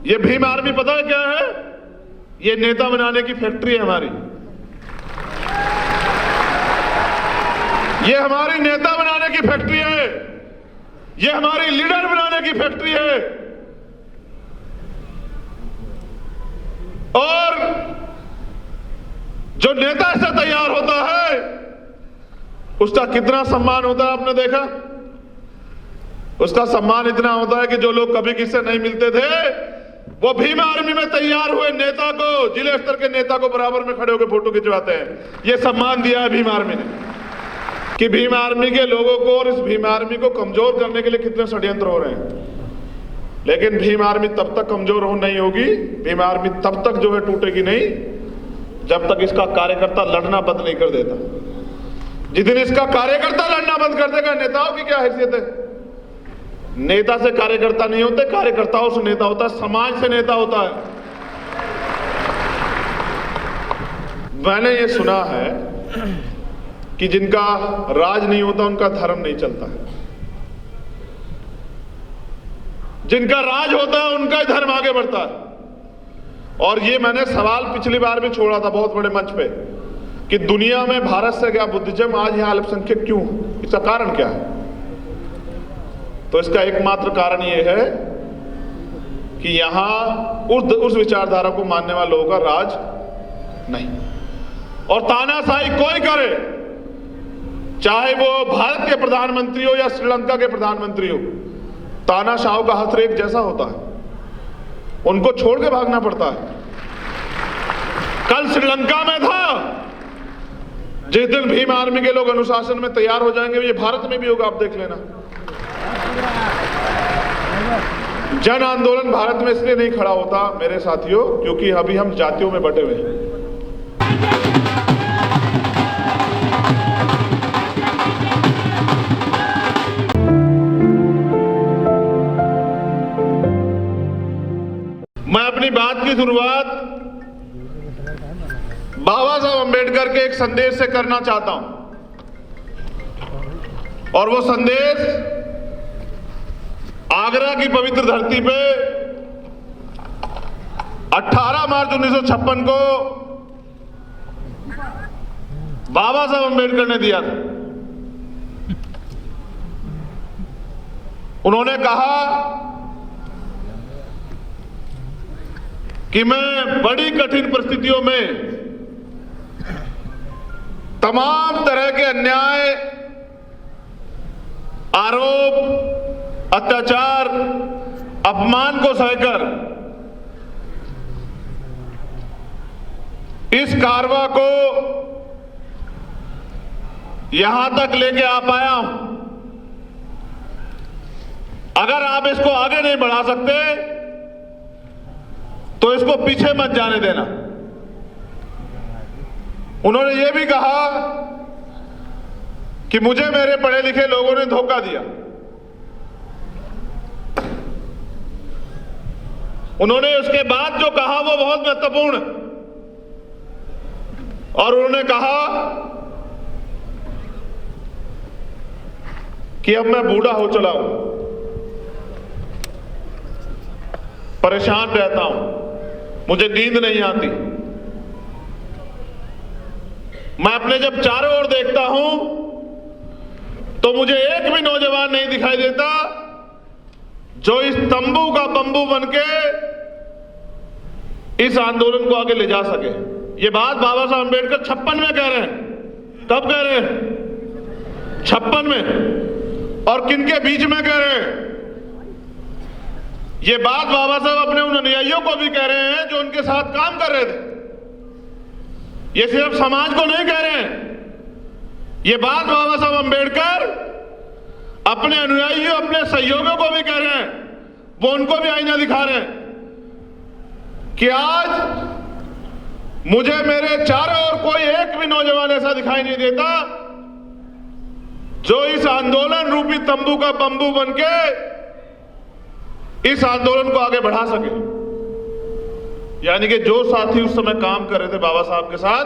ये भीम आर्मी पता है क्या है? ये नेता बनाने की फैक्ट्री है हमारी। ये हमारी नेता बनाने की फैक्ट्री है, ये हमारी लीडर बनाने की फैक्ट्री है। और जो नेता से तैयार होता है उसका कितना सम्मान होता है आपने देखा? उसका सम्मान इतना होता है कि जो लोग कभी किससे नहीं मिलते थे वो भीम आर्मी में तैयार हुए नेता को, जिले स्तर के नेता को बराबर में खड़े होकर फोटो खिंचवाते हैं। ये सम्मान दिया है भीम आर्मी ने कि भीम आर्मी के लोगों को और इस भीम आर्मी को कमजोर करने के लिए कितने षड्यंत्र हो रहे हैं। लेकिन भीम आर्मी तब तक कमजोर नहीं होगी, भीम आर्मी तब तक जो है टूटेगी नहीं जब तक इसका कार्यकर्ता लड़ना बंद नहीं कर देता। जिस दिन इसका कार्यकर्ता लड़ना बंद कर देगा, नेताओं की क्या हैसियत है? नेता से कार्यकर्ता नहीं होते, कार्यकर्ताओं से नेता होता है, समाज से नेता होता है। मैंने ये सुना है कि जिनका राज नहीं होता उनका धर्म नहीं चलता है, जिनका राज होता है उनका ही धर्म आगे बढ़ता है। और ये मैंने सवाल पिछली बार भी छोड़ा था बहुत बड़े मंच पे कि दुनिया में भारत से क्या बुद्धिज्म आज यहां अल्पसंख्यक क्यों? इसका कारण क्या है? तो इसका एकमात्र कारण यह है कि यहां उस विचारधारा को मानने वाले लोगों का राज नहीं। और तानाशाही कोई करे, चाहे वो भारत के प्रधानमंत्री हो या श्रीलंका के प्रधानमंत्री हो, तानाशाहों का हाथ एक जैसा होता है, उनको छोड़ के भागना पड़ता है। कल श्रीलंका में था, जिस दिन भीम आर्मी के लोग अनुशासन में तैयार हो जाएंगे ये भारत में भी होगा, आप देख लेना। जन आंदोलन भारत में इसलिए नहीं खड़ा होता मेरे साथियों क्योंकि अभी हम जातियों में बटे हुए हैं। मैं अपनी बात की शुरुआत बाबा साहब अंबेडकर के एक संदेश से करना चाहता हूं और वो संदेश आगरा की पवित्र धरती पे 18 मार्च 1956 को बाबा साहब अंबेडकर ने दिया था। उन्होंने कहा कि मैं बड़ी कठिन परिस्थितियों में तमाम तरह के अन्याय, आरोप, अत्याचार, अपमान को सहकर इस कारवां को यहां तक लेके आ पाया हूं। अगर आप इसको आगे नहीं बढ़ा सकते तो इसको पीछे मत जाने देना। उन्होंने यह भी कहा कि मुझे मेरे पढ़े लिखे लोगों ने धोखा दिया। उन्होंने उसके बाद जो कहा वो बहुत महत्वपूर्ण, और उन्होंने कहा कि अब मैं बूढ़ा हो चला हूं, परेशान रहता हूं, मुझे नींद नहीं आती। मैं अपने जब चारों ओर देखता हूं तो मुझे एक भी नौजवान नहीं दिखाई देता जो इस तंबू का बंबू बनके इस आंदोलन को आगे ले जा सके। ये बात बाबा साहब अंबेडकर 56 में कह रहे हैं। कब कह रहे हैं? 56 में। और किनके बीच में कह रहे हैं? ये बात बाबा साहब अपने उन अनुयायियों को भी कह रहे हैं जो उनके साथ काम कर रहे थे। ये सिर्फ समाज को नहीं कह रहे हैं, ये बात बाबा साहब अंबेडकर अपने अनुयायियों, अपने सहयोगियों को भी कह रहे हैं। वो उनको भी आईना दिखा रहे हैं कि आज मुझे मेरे चारों ओर कोई एक भी नौजवान ऐसा दिखाई नहीं देता जो इस आंदोलन रूपी तंबू का बंबू बनके इस आंदोलन को आगे बढ़ा सके। यानी कि जो साथी उस समय काम कर रहे थे बाबा साहब के साथ,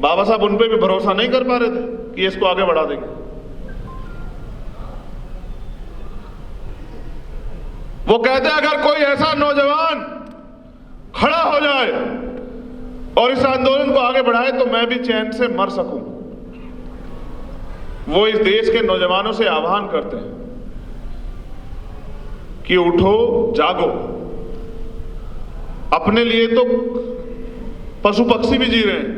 बाबा साहब उन पे भी भरोसा नहीं कर पा रहे थे कि इसको आगे बढ़ा देंगे। वो कहते अगर कोई ऐसा नौजवान जाए और इस आंदोलन को आगे बढ़ाए तो मैं भी चैन से मर सकूं। वो इस देश के नौजवानों से आह्वान करते हैं कि उठो, जागो। अपने लिए तो पशु पक्षी भी जी रहे हैं,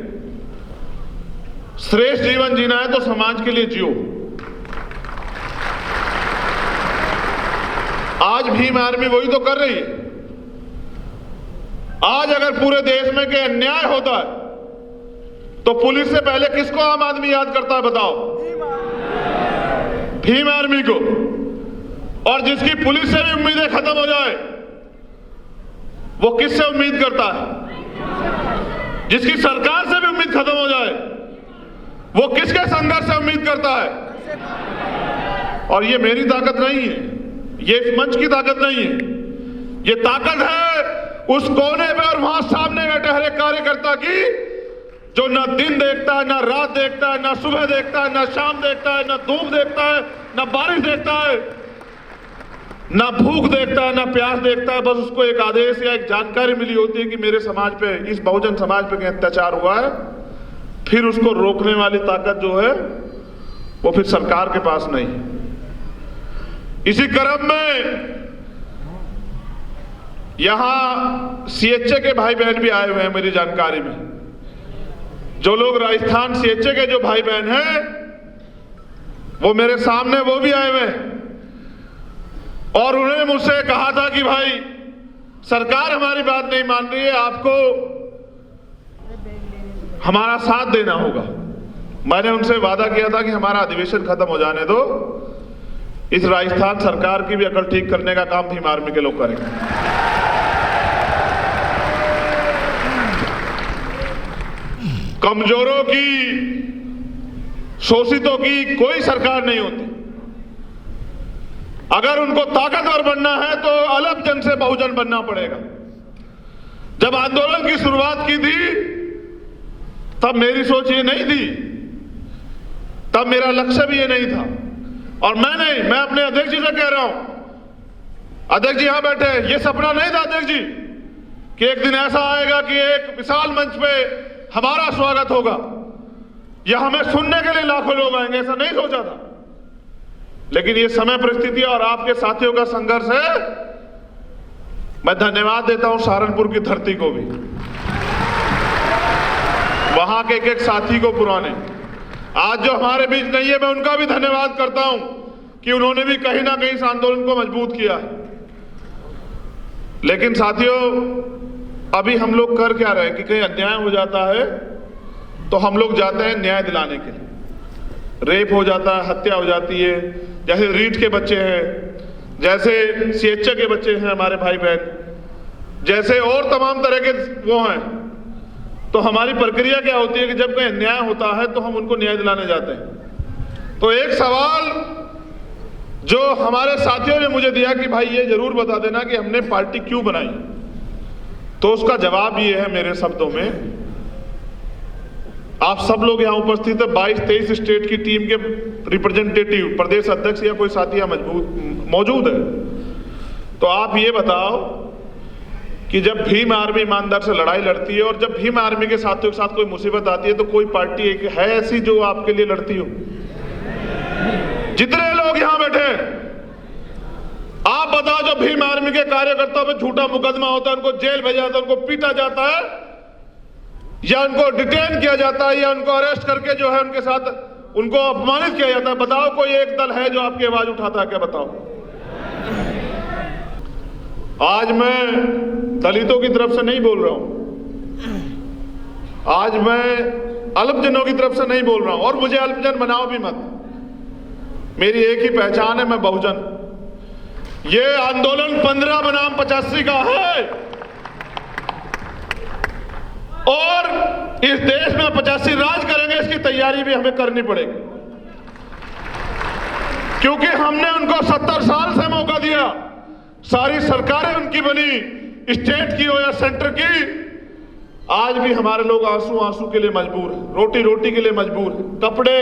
श्रेष्ठ जीवन जीना है तो समाज के लिए जियो। आज भीम आर्मी वही तो कर रही है। आज अगर पूरे देश में के अन्याय होता है तो पुलिस से पहले किसको आम आदमी याद करता है बताओ? भीम आर्मी को। और जिसकी पुलिस से भी उम्मीदें खत्म हो जाए वो किससे उम्मीद करता है? जिसकी सरकार से भी उम्मीद खत्म हो जाए वो किसके संघर्ष से उम्मीद करता है? और ये मेरी ताकत नहीं है, ये इस मंच की ताकत नहीं है, ये ताकत है उस कोने पे और वहां सामने बैठे हर एक कार्यकर्ता की, जो ना दिन देखता है, ना रात देखता है, ना सुबह देखता है, ना शाम देखता है, ना धूप देखता है, ना बारिश देखता है, ना भूख देखता है, ना प्यास देखता है। बस उसको एक आदेश या एक जानकारी मिली होती है कि मेरे समाज पे, इस बहुजन समाज पे कहीं अत्याचार हुआ है, फिर उसको रोकने वाली ताकत जो है वो फिर सरकार के पास नहीं। इसी क्रम में यहां सीएचए के भाई बहन भी आए हुए हैं मेरी जानकारी में। जो लोग राजस्थान सीएचए के जो भाई बहन हैं वो मेरे सामने वो भी आए हुए हैं और उन्होंने मुझसे कहा था कि भाई सरकार हमारी बात नहीं मान रही है, आपको हमारा साथ देना होगा। मैंने उनसे वादा किया था कि हमारा अधिवेशन खत्म हो जाने दो, इस राजस्थान सरकार की भी अकल ठीक करने का काम भीम आर्मी के लोग करेंगे। कमजोरों की, शोषितों की कोई सरकार नहीं होती। अगर उनको ताकतवर बनना है तो अलग जन से बहुजन बनना पड़ेगा। जब आंदोलन की शुरुआत की थी तब मेरी सोच ये नहीं थी, तब मेरा लक्ष्य भी ये नहीं था। और मैं अपने अध्यक्ष जी से कह रहा हूं, अध्यक्ष जी यहां बैठे, ये सपना नहीं था अध्यक्ष जी कि एक दिन ऐसा आएगा कि एक विशाल मंच पे हमारा स्वागत होगा या हमें सुनने के लिए लाखों लोग आएंगे, ऐसा नहीं सोचा था। लेकिन ये समय, परिस्थिति और आपके साथियों का संघर्ष है। मैं धन्यवाद देता हूं सहारनपुर की धरती को भी, वहां के एक साथी को पुराने, आज जो हमारे बीच नहीं है, मैं उनका भी धन्यवाद करता हूं कि उन्होंने भी कहीं ना कहीं इस आंदोलन को मजबूत किया है। लेकिन साथियों, अभी हम लोग कर क्या रहे हैं कि कहीं अन्याय हो जाता है तो हम लोग जाते हैं न्याय दिलाने के लिए। रेप हो जाता है, हत्या हो जाती है, जैसे रीट के बच्चे हैं, जैसे सीएचए के बच्चे हैं हमारे भाई बहन, जैसे और तमाम तरह के वो हैं। तो हमारी प्रक्रिया क्या होती है कि जब कोई अन्याय होता है तो हम उनको न्याय दिलाने जाते हैं। तो एक सवाल जो हमारे साथियों ने मुझे दिया कि भाई ये जरूर बता देना कि हमने पार्टी क्यों बनाई, तो उसका जवाब ये है मेरे शब्दों में। आप सब लोग यहां उपस्थित है, 22-23 स्टेट की टीम के रिप्रेजेंटेटिव, प्रदेश अध्यक्ष या कोई साथी यहां मौजूद है। तो आप ये बताओ कि जब भीम आर्मी ईमानदार से लड़ाई लड़ती है और जब भीम आर्मी के साथियों के साथ कोई मुसीबत आती है तो कोई पार्टी है ऐसी जो आपके लिए लड़ती हो? जितने लोग यहां बैठे आप बताओ, जो भीम आर्मी के कार्यकर्ताओं पे झूठा मुकदमा होता है, उनको जेल भेजा जाता है, उनको पीटा जाता है या उनको डिटेन किया जाता है या उनको अरेस्ट करके जो है उनके साथ उनको अपमानित किया जाता है, बताओ कोई एक दल है जो आपकी आवाज उठाता है क्या? बताओ। आज मैं दलितों की तरफ से नहीं बोल रहा हूं, आज मैं अल्पजनों की तरफ से नहीं बोल रहा हूं, और मुझे अल्पजन बनाओ भी मत। मेरी एक ही पहचान है, मैं बहुजन। ये आंदोलन 15 बनाम 85 का है और इस देश में 85 राज करेंगे, इसकी तैयारी भी हमें करनी पड़ेगी, क्योंकि हमने उनको 70 साल से मौका दिया। सारी सरकारें उनकी बनी, स्टेट की हो या सेंटर की। आज भी हमारे लोग आंसू आंसू के लिए मजबूर है, रोटी रोटी के लिए मजबूर है, कपड़े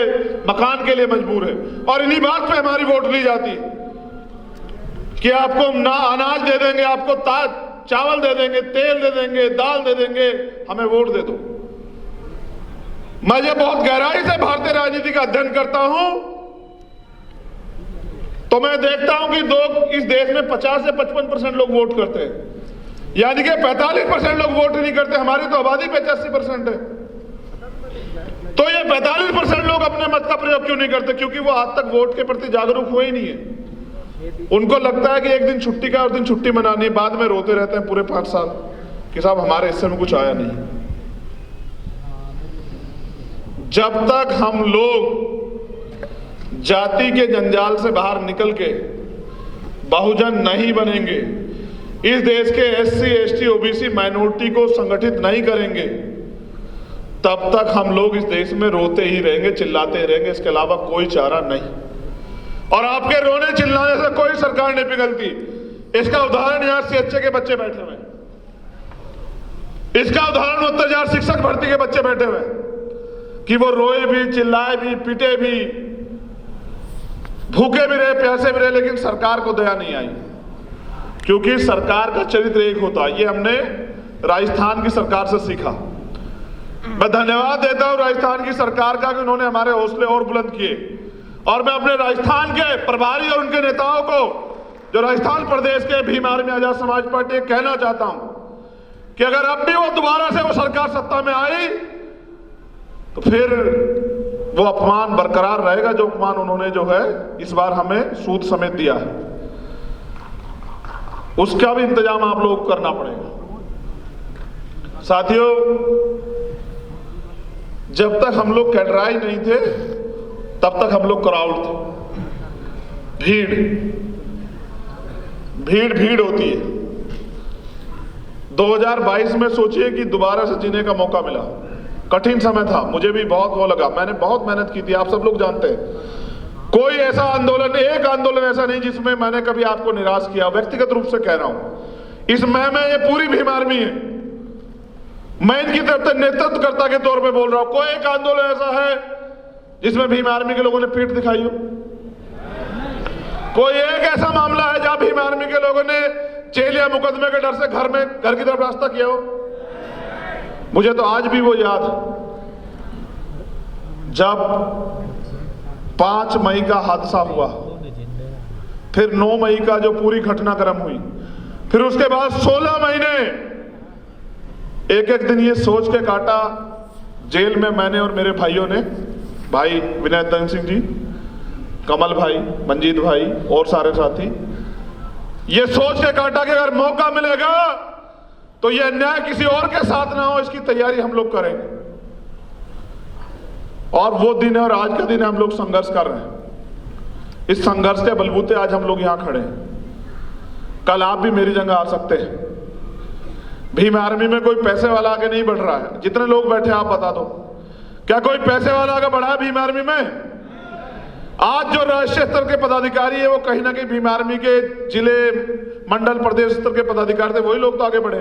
मकान के लिए मजबूर है। और इन्हीं बात पे हमारी वोट ली जाती है कि आपको ना अनाज दे देंगे, आपको चावल दे देंगे, तेल दे देंगे, दाल दे देंगे, हमें वोट दे दो। मैं ये बहुत गहराई से भारतीय राजनीति का अध्ययन करता हूं तो मैं देखता हूं कि लोग इस देश में 50 से 55% लोग वोट करते हैं, यानी कि 45% लोग वोट नहीं करते। हमारी तो आबादी 85% है। तो ये 45% लोग अपने मत का प्रयोग क्यों नहीं करते? क्योंकि वो आज तक वोट के प्रति जागरूक हुए ही नहीं है। उनको लगता है कि एक दिन छुट्टी का और दिन छुट्टी मनानी, बाद में रोते रहते हैं पूरे 5 साल कि साहब हमारे हिस्से में कुछ आया नहीं। जब तक हम लोग जाति के जंजाल से बाहर निकल के बहुजन नहीं बनेंगे, इस देश के SC, ST, OBC माइनॉरिटी को संगठित नहीं करेंगे, तब तक हम लोग इस देश में रोते ही रहेंगे, चिल्लाते ही रहेंगे। इसके अलावा कोई चारा नहीं। और आपके रोने चिल्लाने से कोई सरकार नहीं पिघलती। इसका उदाहरण यहां CHA के बच्चे बैठे हुए, इसका उदाहरण उत्तरजार शिक्षक भर्ती के बच्चे बैठे हुए कि वो रोए भी, चिल्लाए भी, पिटे भी, भूखे भी रहे, प्यासे भी रहे, लेकिन सरकार को दया नहीं आई। क्योंकि सरकार का चरित्र एक होता है। ये हमने राजस्थान की सरकार से सीखा। मैं धन्यवाद देता हूं राजस्थान की सरकार का कि उन्होंने हमारे हौसले और बुलंद किए। और मैं अपने राजस्थान के प्रभारी और उनके नेताओं को, जो राजस्थान प्रदेश के भीम आर्मी आजाद समाज पार्टी, कहना चाहता हूं कि अगर अब भी वो दोबारा से वो सरकार सत्ता में आई तो फिर वो अपमान बरकरार रहेगा, जो अपमान उन्होंने जो है इस बार हमें सूद समेत दिया है, उसका भी इंतजाम आप लोगों को करना पड़ेगा। साथियों, जब तक हम लोग कैडराई नहीं थे तब तक हम लोग क्राउड थे। भीड़ होती है। 2022 में सोचिए कि दोबारा से जीने का मौका मिला। कठिन समय था, मुझे भी बहुत वो लगा, मैंने बहुत मेहनत की थी, आप सब लोग जानते हैं। कोई ऐसा आंदोलन, एक आंदोलन ऐसा नहीं जिसमें मैंने कभी आपको निराश किया, व्यक्तिगत रूप से कह रहा हूं। इस मैं ये पूरी भीम आर्मी है, मैं इनकी तरफ से नेतृत्वकर्ता के तौर पे बोल रहा हूं। कोई एक आंदोलन ऐसा है जिसमें भीम आर्मी के लोगों ने पीठ दिखाई हो? कोई एक ऐसा मामला है जहां भीम आर्मी के लोगों ने जेल या मुकदमे के डर से घर की तरफ रास्ता किया हो? मुझे तो आज भी वो याद है जब 5 मई का हादसा हुआ, फिर 9 मई का जो पूरी घटनाक्रम हुई, फिर उसके बाद 16 महीने एक एक दिन ये सोच के काटा जेल में मैंने और मेरे भाइयों ने, भाई विनय दत्त सिंह जी, कमल भाई, मंजीत भाई और सारे साथी, ये सोच के काटा कि अगर मौका मिलेगा तो ये अन्याय किसी और के साथ ना हो, इसकी तैयारी हम लोग करेंगे। और वो दिन है और आज का दिन है, हम लोग संघर्ष कर रहे हैं। इस संघर्ष के बलबूते आज हम लोग यहां खड़े हैं। कल आप भी मेरी जगह आ सकते हैं। भीम आर्मी में कोई पैसे वाला आगे नहीं बढ़ रहा है। जितने लोग बैठे आप बता दो, क्या कोई पैसे वाला आगे बढ़ा है भीम आर्मी में? आज जो राष्ट्रीय स्तर के पदाधिकारी है वो कहीं ना कहीं भीम आर्मी के जिले, मंडल, प्रदेश स्तर के पदाधिकारी थे, वही लोग तो आगे बढ़े।